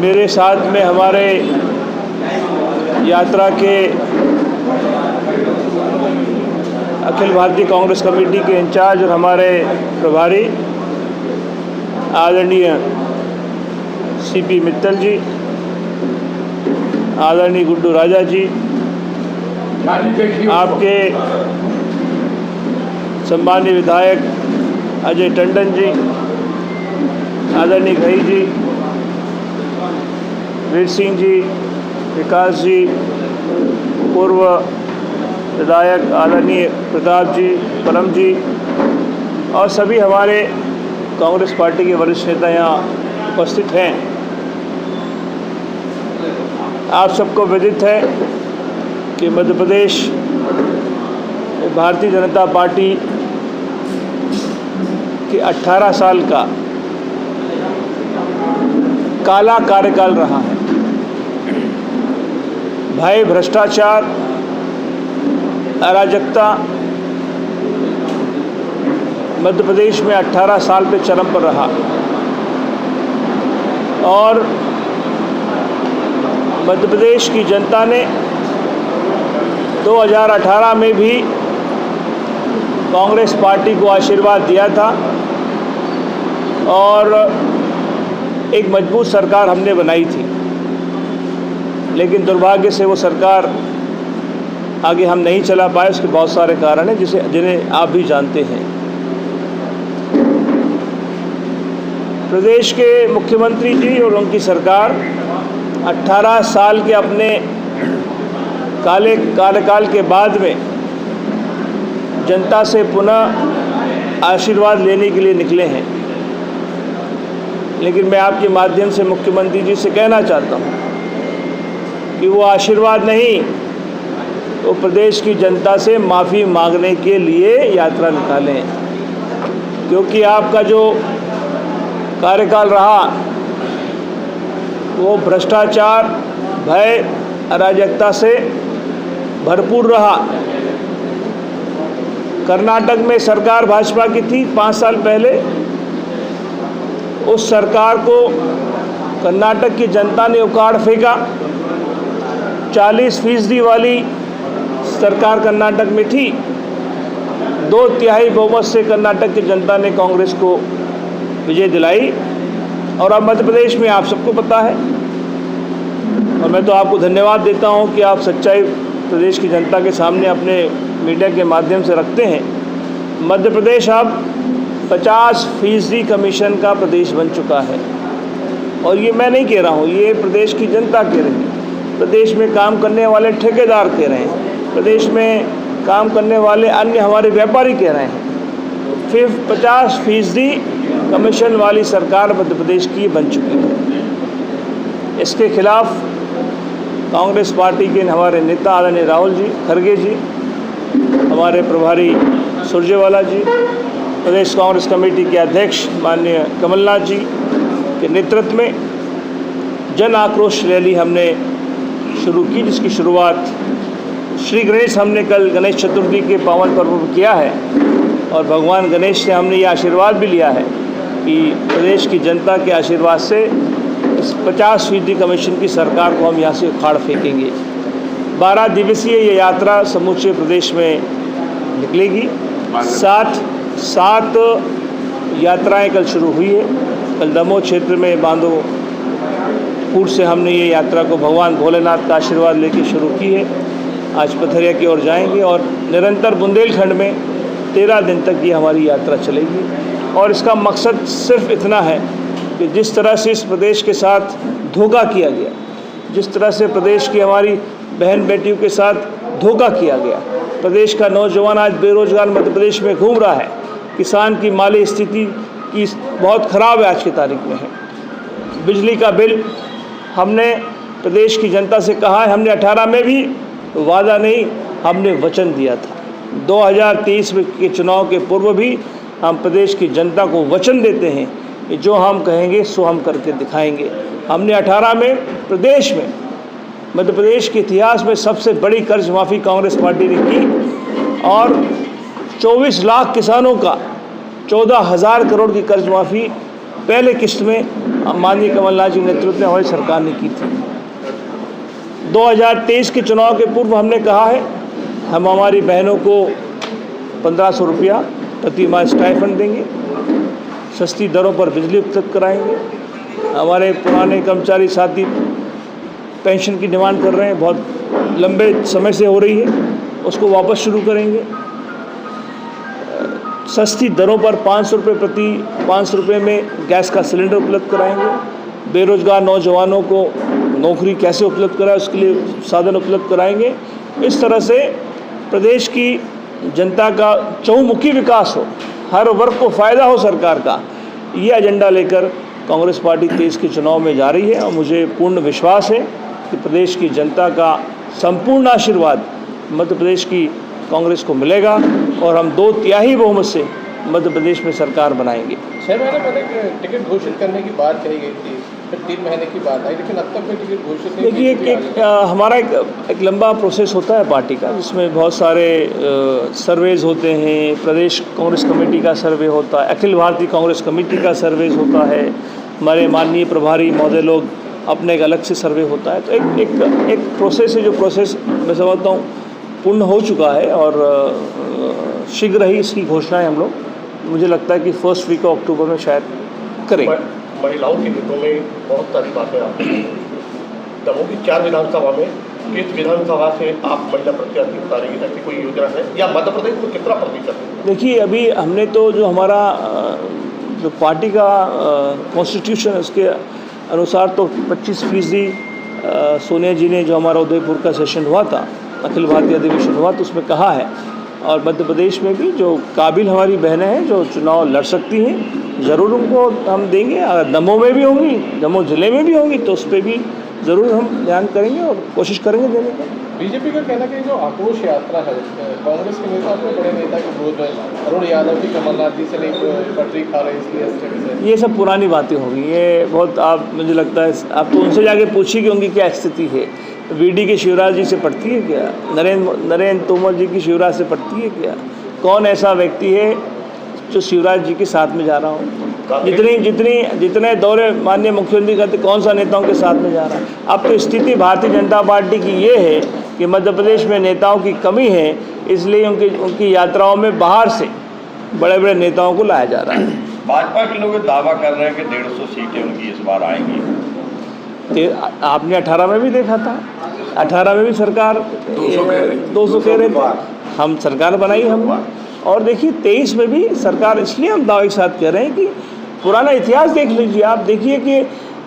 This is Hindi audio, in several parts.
मेरे साथ में हमारे यात्रा के अखिल भारतीय कांग्रेस कमेटी के इंचार्ज और हमारे प्रभारी आदरणीय सीपी मित्तल जी, आदरणीय गुड्डू राजा जी, आपके सम्मानीय विधायक अजय टंडन जी, आदरणीय घई जी, वीर सिंह जी, विकास जी, पूर्व विधायक आदरणीय प्रताप जी, परम जी और सभी हमारे कांग्रेस पार्टी के वरिष्ठ नेता यहाँ उपस्थित हैं। आप सबको विदित है कि मध्य प्रदेश भारतीय जनता पार्टी के 18 साल का काला कार्यकाल रहा है। भय, भ्रष्टाचार, अराजकता मध्य प्रदेश में 18 साल पे चरम पर रहा और मध्य प्रदेश की जनता ने 2018 में भी कांग्रेस पार्टी को आशीर्वाद दिया था और एक मजबूत सरकार हमने बनाई थी, लेकिन दुर्भाग्य से वो सरकार आगे हम नहीं चला पाए। उसके बहुत सारे कारण हैं जिन्हें आप भी जानते हैं। प्रदेश के मुख्यमंत्री जी और उनकी सरकार 18 साल के अपने काले कार्यकाल के बाद में जनता से पुनः आशीर्वाद लेने के लिए निकले हैं, लेकिन मैं आपके माध्यम से मुख्यमंत्री जी से कहना चाहता हूं कि वो आशीर्वाद नहीं, वो प्रदेश की जनता से माफ़ी मांगने के लिए यात्रा निकालें, क्योंकि आपका जो कार्यकाल रहा वो भ्रष्टाचार, भय, अराजकता से भरपूर रहा। कर्नाटक में सरकार भाजपा की थी 5 साल पहले। उस सरकार को कर्नाटक की जनता ने उखाड़ फेंका। 40% वाली सरकार कर्नाटक में थी। 2/3 बहुमत से कर्नाटक की जनता ने कांग्रेस को विजय दिलाई और अब मध्य प्रदेश में आप सबको पता है, और मैं तो आपको धन्यवाद देता हूं कि आप सच्चाई प्रदेश की जनता के सामने अपने मीडिया के माध्यम से रखते हैं। मध्य प्रदेश अब 50% कमीशन का प्रदेश बन चुका है और ये मैं नहीं कह रहा हूँ, ये प्रदेश की जनता कह रही है, प्रदेश में काम करने वाले ठेकेदार कह रहे हैं, प्रदेश में काम करने वाले अन्य हमारे व्यापारी कह रहे हैं। फिर 50% कमीशन वाली सरकार मध्य प्रदेश की बन चुकी है। इसके खिलाफ कांग्रेस पार्टी के हमारे नेता आदरणीय राहुल जी, खड़गे जी, हमारे प्रभारी सुरजेवाला जी, प्रदेश कांग्रेस कमेटी के अध्यक्ष माननीय कमलनाथ जी के नेतृत्व में जन आक्रोश रैली हमने शुरू की, जिसकी शुरुआत श्री गणेश हमने कल गणेश चतुर्थी के पावन पर्व पर किया है और भगवान गणेश से हमने ये आशीर्वाद भी लिया है कि प्रदेश की जनता के आशीर्वाद से इस 50% कमीशन की सरकार को हम यहाँ से उखाड़ फेंकेंगे। 12 दिवसीय ये यात्रा समूचे प्रदेश में निकलेगी। 7 यात्राएं कल शुरू हुई है। कल दमोह क्षेत्र में बांदोपुर से हमने ये यात्रा को भगवान भोलेनाथ का आशीर्वाद लेके शुरू की है। आज पथरिया की ओर जाएंगे और निरंतर बुंदेलखंड में 13 दिन तक ये हमारी यात्रा चलेगी और इसका मकसद सिर्फ इतना है कि जिस तरह से इस प्रदेश के साथ धोखा किया गया, जिस तरह से प्रदेश की हमारी बहन बेटियों के साथ धोखा किया गया, प्रदेश का नौजवान आज बेरोजगार मध्य प्रदेश में घूम रहा है, किसान की माली स्थिति की बहुत ख़राब है आज की तारीख में है। बिजली का बिल हमने प्रदेश की जनता से कहा है, हमने 18 में भी वादा नहीं, हमने वचन दिया था। 2023 के चुनाव के पूर्व भी हम प्रदेश की जनता को वचन देते हैं कि जो हम कहेंगे सो हम करके दिखाएंगे। हमने 18 में प्रदेश में, मध्य प्रदेश के इतिहास में सबसे बड़ी कर्ज माफ़ी कांग्रेस पार्टी ने की और 24 लाख किसानों का 14,000 करोड़ की कर्ज माफ़ी पहले किस्त में माननीय कमलनाथ जी के नेतृत्व में हमारी सरकार ने की थी। 2023 के चुनाव के पूर्व हमने कहा है हम हमारी बहनों को 1500 रुपया प्रति माह स्टाइपेंड देंगे, सस्ती दरों पर बिजली उपलब्ध कराएंगे। हमारे पुराने कर्मचारी साथी पेंशन की डिमांड कर रहे हैं, बहुत लंबे समय से हो रही है, उसको वापस शुरू करेंगे। सस्ती दरों पर 500 रुपये में गैस का सिलेंडर उपलब्ध कराएंगे। बेरोजगार नौजवानों को नौकरी कैसे उपलब्ध कराए उसके लिए साधन उपलब्ध कराएंगे। इस तरह से प्रदेश की जनता का चहुमुखी विकास हो, हर वर्ग को फ़ायदा हो सरकार का, ये एजेंडा लेकर कांग्रेस पार्टी 23 के चुनाव में जा रही है। और मुझे पूर्ण विश्वास है कि प्रदेश की जनता का संपूर्ण आशीर्वाद मध्य प्रदेश की कांग्रेस को मिलेगा और हम 2/3 बहुमत से मध्य प्रदेश में सरकार बनाएंगे। 6 महीने पहले टिकट घोषित करने की बात कही गई थी, फिर 3 महीने की बात आई, लेकिन अब तक कोई टिकट घोषित नहीं। देखिए हमारा एक लंबा प्रोसेस होता है पार्टी का, जिसमें बहुत सारे सर्वेज होते हैं। प्रदेश कांग्रेस कमेटी का सर्वे होता है, अखिल भारतीय कांग्रेस कमेटी का सर्वेज होता है, हमारे माननीय प्रभारी महोदय लोग अपने एक अलग से सर्वे होता है। तो एक प्रोसेस है, जो प्रोसेस मैं समझता हूँ पूर्ण हो चुका है और शीघ्र ही इसकी घोषणाएं हम लोग, मुझे लगता है कि फर्स्ट वीक ऑफ अक्टूबर में शायद करेंगे। महिलाओं के हितों में बहुत सारी बातें आपने दमोह की 4 विधानसभा में किस विधानसभा से आप महिला प्रत्याशी उतारेंगे, ऐसी कोई योजना है या मध्य प्रदेश में कितना प्रतिशत है? देखिए अभी हमने तो जो हमारा जो पार्टी का कॉन्स्टिट्यूशन है उसके अनुसार तो 25% सोनिया जी ने, जो हमारा उदयपुर का सेशन हुआ था, अखिल भारतीय अधिवेशन हुआ, तो उसमें कहा है। और मध्य प्रदेश में भी जो काबिल हमारी बहनें हैं जो चुनाव लड़ सकती हैं, ज़रूर उनको हम देंगे। अगर दमोह में भी होंगी, दमोह जिले में भी होंगी, तो उस पर भी ज़रूर हम ध्यान करेंगे और कोशिश करेंगे देने का। बीजेपी का कहना है कि जो आक्रोश यात्रा है, कांग्रेस के नेता अपने बड़े नेता के विरोध में, अरुण यादव भी कमलनाथ जी से नहीं पटरी खा रहे, इसलिए ये सब पुरानी बातें होंगी। ये बहुत, आप मुझे लगता है आप तो उनसे जाके पूछिए कि उनकी क्या स्थिति है। वीडी के शिवराज जी से पड़ती है क्या? नरेंद्र तोमर जी की शिवराज से पड़ती है क्या? कौन ऐसा व्यक्ति है जो शिवराज जी के साथ में जा रहा हो? जितने दौरे माननीय मुख्यमंत्री करते, कौन सा नेताओं के साथ में जा रहा है? अब तो स्थिति भारतीय जनता पार्टी की ये है कि मध्य प्रदेश में नेताओं की कमी है, इसलिए उनकी यात्राओं में बाहर से बड़े बड़े नेताओं को लाया जा रहा है। भाजपा के लोग दावा कर रहे हैं कि 150 सीटें उनकी इस बार आएंगी। आपने 18 में भी देखा था, 18 में भी सरकार 200 कह रहे थे, हम सरकार बनाई हमने। और देखिए 23 में भी सरकार, इसलिए हम दावे के साथ कह रहे हैं कि पुराना इतिहास देख लीजिए आप, देखिए कि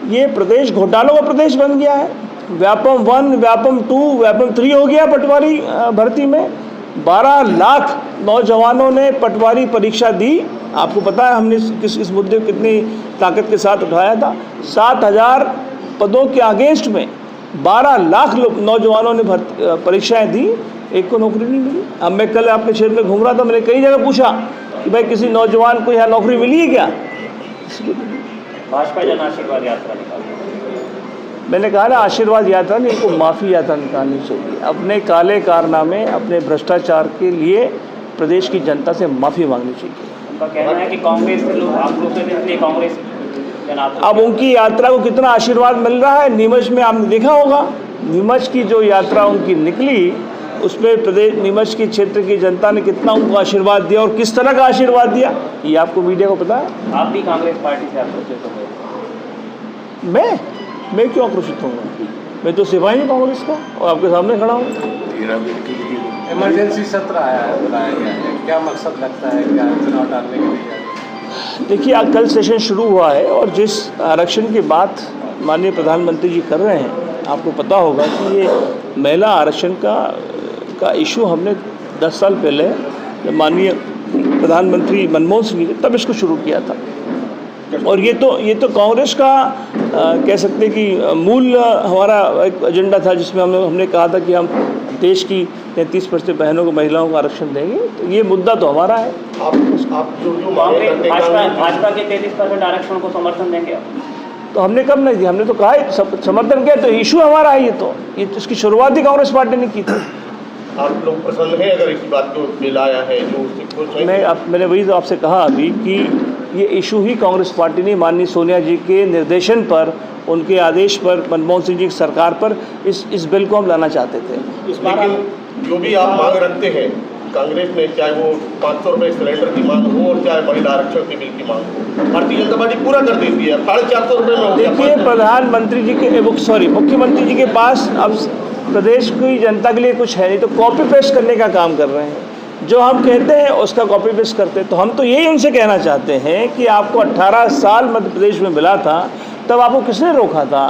ये प्रदेश घोटालों का प्रदेश बन गया है। व्यापम 1, व्यापम 2, व्यापम 3 हो गया पटवारी भर्ती में। 12 लाख नौजवानों ने पटवारी परीक्षा दी। आपको पता है हमने इस मुद्दे को कितनी ताकत के साथ उठाया था। 7000 पदों के अगेंस्ट में 12 लाख नौजवानों ने परीक्षाएं दी, एक को नौकरी नहीं मिली। अब मैं कल आपके क्षेत्र में घूम रहा था, मैंने कई जगह पूछा कि भाई किसी नौजवान को यहाँ नौकरी मिली है क्या? भाजपा जन आशीर्वाद यात्रा निकाली, मैंने कहा ना, आशीर्वाद यात्रा नहीं, इनको माफ़ी यात्रा निकालनी चाहिए। अपने काले कारनामे, अपने भ्रष्टाचार के लिए प्रदेश की जनता से माफ़ी मांगनी चाहिए। उनका कहना है कि कांग्रेस के लोग आप लोग से इसलिए कांग्रेस। अब उनकी यात्रा को कितना आशीर्वाद मिल रहा है, नीमच में आपने देखा होगा। नीमच की जो यात्रा उनकी निकली, उसमें प्रदेश नीमच के क्षेत्र की जनता ने कितना उनको आशीर्वाद दिया और किस तरह का आशीर्वाद दिया, ये आपको मीडिया को पता है। आप भी कांग्रेस पार्टी से आक्रोशित हो गए? मैं क्यों आक्रोशित होऊंगा? मैं तो सिपाही हूँ कांग्रेस का और आपके सामने खड़ा हूँ। इमरजेंसी सत्र आया है, बुलाया गया है, क्या मकसद लगता है, क्या चुनाव टालने के लिए? देखिए कल सेशन शुरू हुआ है और जिस आरक्षण की बात माननीय प्रधानमंत्री जी कर रहे हैं, आपको पता होगा कि ये महिला आरक्षण का इशू हमने 10 साल पहले माननीय प्रधानमंत्री मनमोहन सिंह जी तब इसको शुरू किया था। और ये तो कांग्रेस का कह सकते हैं कि मूल हमारा एक एजेंडा था, जिसमें हमने कहा था कि हम देश की 33% बहनों को, महिलाओं को आरक्षण देंगे। तो ये मुद्दा तो हमारा है। आप जो भाजपा के 33% आरक्षण को समर्थन देंगे आप? तो हमने कब नहीं दिया, हमने तो कहा है समर्थन किया, तो इशू हमारा है। ये तो इसकी शुरुआत ही कांग्रेस पार्टी ने की थी। आप लोग प्रसन्न हैं अगर इस बात को मिलाया है जो? मैंने वही तो आपसे कहा अभी कि ये इशू ही कांग्रेस पार्टी ने माननीय सोनिया जी के निर्देशन पर, उनके आदेश पर, मनमोहन सिंह जी की सरकार पर इस बिल को हम लाना चाहते थे। लेकिन जो भी आप मांग रखते हैं कांग्रेस में, चाहे वो 500 रुपये सिलेंडर की मांग हो और चाहे महिला आरक्षण के बिल की मांग हो, भारतीय जनता पार्टी पूरा कर देती है। 450 रुपये में हो गया। देखिए, प्रधानमंत्री जी के मुख्यमंत्री जी के पास अब प्रदेश की जनता के लिए कुछ है नहीं, तो कॉपी पेस्ट करने का काम कर रहे हैं। जो हम कहते हैं उसका कॉपी पेस्ट करते हैं। तो हम तो यही उनसे कहना चाहते हैं कि आपको 18 साल मध्य प्रदेश में मिला था, तब आपको किसने रोका था?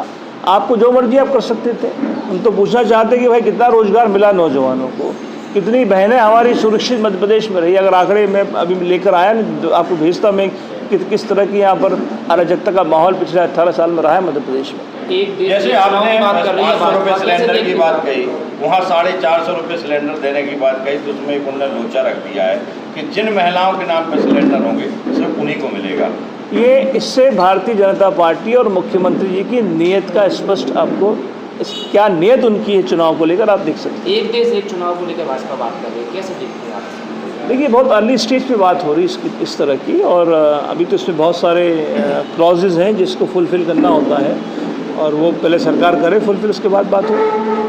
आपको जो मर्जी आप कर सकते थे। हम तो पूछना चाहते हैं कि भाई कितना रोजगार मिला नौजवानों को, कितनी बहनें हमारी सुरक्षित मध्य प्रदेश में रही। अगर आंकड़े मैं अभी लेकर आया तो आपको भेजता मैं किस तरह की यहाँ पर अराजकता का माहौल पिछले 18 साल में रहा है मध्य प्रदेश में। जैसे आपने 500 रुपये सिलेंडर की बात कही, वहाँ 450 रुपये सिलेंडर देने की बात कही, तो उसमें एक उन्होंने लोचा रख दिया है कि जिन महिलाओं के नाम पर सिलेंडर होंगे सिर्फ उन्हीं को मिलेगा। ये इससे भारतीय जनता पार्टी और मुख्यमंत्री जी की नीयत का स्पष्ट आपको क्या नीयत उनकी है चुनाव को लेकर आप देख सकते हैं। एक देश एक चुनाव को लेकर भाजपा बात कर रही है, कैसे देखते हैं आप? देखिए, बहुत अर्ली स्टेज पे बात हो रही है इस तरह की, और अभी तो इसमें बहुत सारे क्लॉजेज हैं जिसको फुलफ़िल करना होता है, और वो पहले सरकार करे फुलफ़िल, उसके बाद बात हो।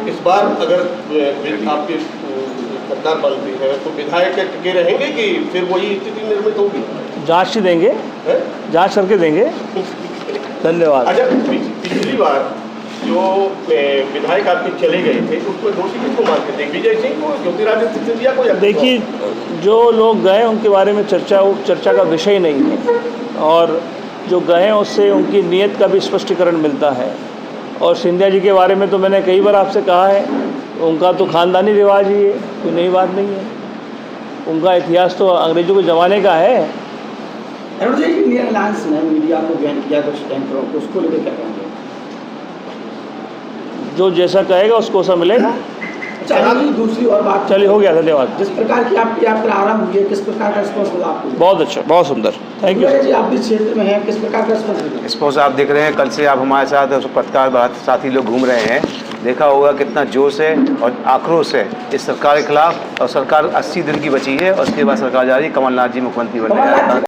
इस बार अगर आपकी सरकार बनती है तो विधायक टिके रहेंगे कि फिर वही स्थिति निर्मित होगी? जांच देंगे, जांच करके देंगे। धन्यवाद। अच्छा, पिछली बार जो विधायक आपके चले गए थे उसमें दोषी किसको मानते थे? विजय सिंह को, ज्योतिरादित्य सिंधिया को? देखिए, जो लोग गए उनके बारे में चर्चा का विषय नहीं है, और जो गए उससे उनकी नीयत का भी स्पष्टीकरण मिलता है। और सिंधिया जी के बारे में तो मैंने कई बार आपसे कहा है, उनका तो ख़ानदानी रिवाज ही है, कोई नई बात नहीं है। उनका इतिहास तो अंग्रेजों के ज़माने का है। अरुण जी, इंडियन अलायंस ने मीडिया को बैन किया कुछ टाइम, उसको लेकर क्या कहेंगे? जो जैसा कहेगा उसको ऐसा मिलेगा। चलिए, दूसरी और बात। चलिए, हो गया, धन्यवाद। जिस प्रकार की आपकी यात्रा आरंभ हुई है, किस प्रकार का रिस्पॉन्स मिला आपको? बहुत अच्छा, बहुत सुंदर, थैंक यू। जी, आप भी क्षेत्र में हैं, किस प्रकार का रिस्पॉन्स मिला? रिस्पॉन्स आप देख रहे हैं, कल से आप हमारे साथ पत्रकार साथी लोग घूम रहे हैं, देखा होगा कितना जोश है और आक्रोश है इस सरकार के खिलाफ। और सरकार 80 दिन की बची है और उसके बाद सरकार जा रही है, कमलनाथ जी मुख्यमंत्री बनने जा रहे हैं।